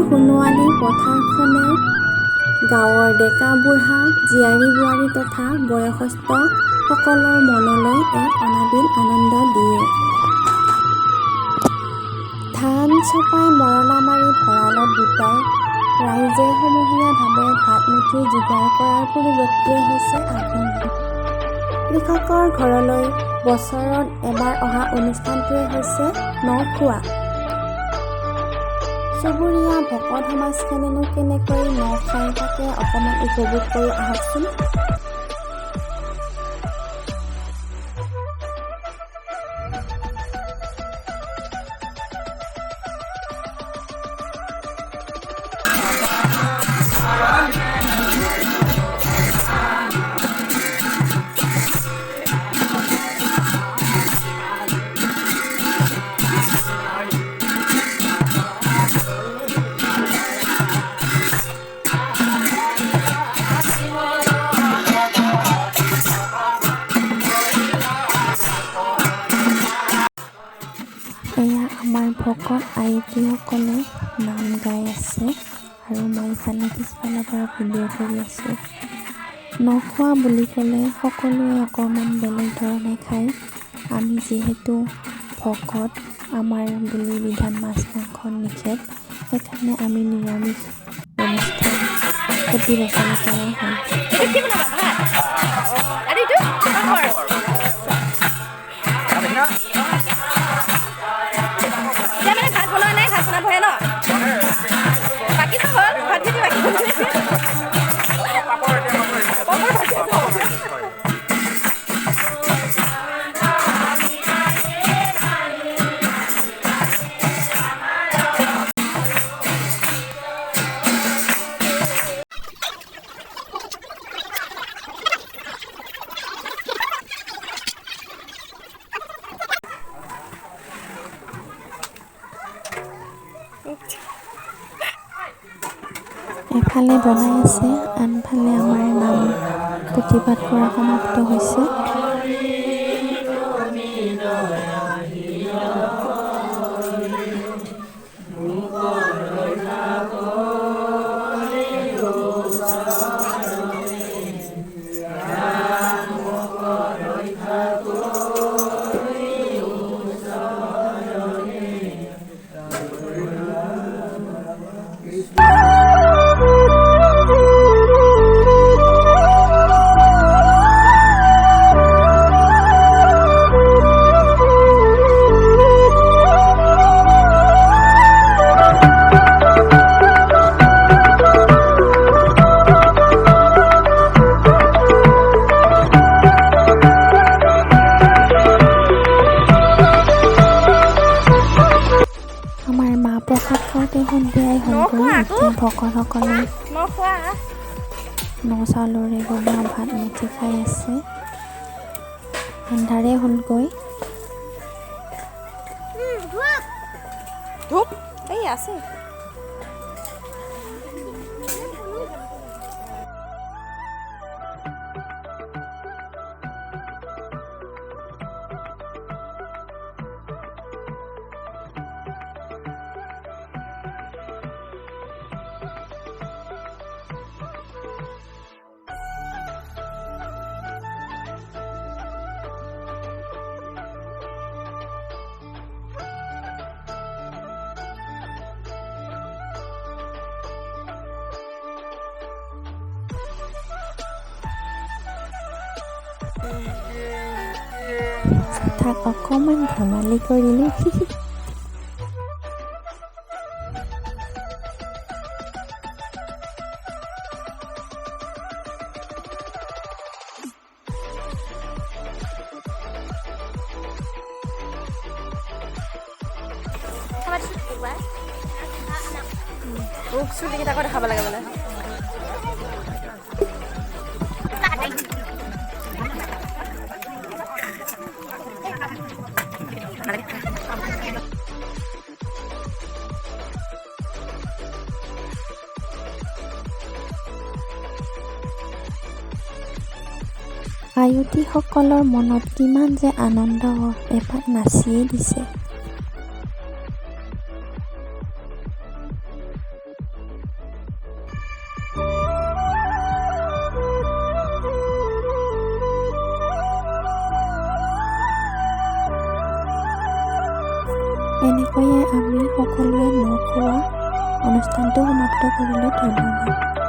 সোণোৱালী পথাৰখনে গাঁৱৰ ডেকা-বুঢ়া, জীয়াৰী-বোৱাৰী তথা বয়সস্থ সকলৰ মনলৈ এক অনাবিল আনন্দ দিয়ে। ধান চপাই মৰণা মাৰি ভঁৰালত গোটাই ৰাইজে সমূহীয়াভাৱে ভাতমুঠি যোগাৰ কৰাৰ পৰিৱৰ্তে হৈছে আঘোণ। কৃষকৰ ঘৰলৈ বছৰত এবাৰ অহা অনুষ্ঠানটোৱে হৈছে ন-খোৱা। চুবুৰীয়া ভকত সমাজখনেনো কেনেকৈ ন খায় তাকে অকণমান উপভোগ কৰোঁ আহকচোন। এয়া আমাৰ ভকত আয়তীসকলে নাম গাই আছে আৰু মই ইফালে পিছফালৰ পৰা ভিডিঅ' কৰি আছোঁ। নখোৱা বুলি ক'লে সকলোৱে অকণমান বেলেগ ধৰণে খায়। আমি যিহেতু ভকত, আমাৰ বুলি বিধান মাছ মাংস নিষেধ, সেইকাৰণে আমি নিৰামিষ অনুষ্ঠান প্ৰতি বছৰে কৰা হয়। এফালে বনাই আছে, আনফালে আমাৰ নাম প্ৰতিবাদ কৰা সমাপ্ত হৈছে। প্ৰসাদ খাওঁতে সন্ধিয়াই হ'লগৈ। এতিয়া ভকতসকলে ন চাউলৰে বনোৱা ভাত মুঠি খাই আছে। আন্ধাৰে হ'লগৈ। আছে তাক অকণমান ধেমালি কৰিলোঁ। চুলিকেইটা দেখাব লাগে মানে। আয়তীসকলৰ মনত কিমান যে আনন্দ, এপাক নাচিয়ে দিছে। এনেকৈয়ে আমি সকলোৱে ন খোৱা অনুষ্ঠানটো সমাপ্ত কৰিলোঁ। ধন্যবাদ।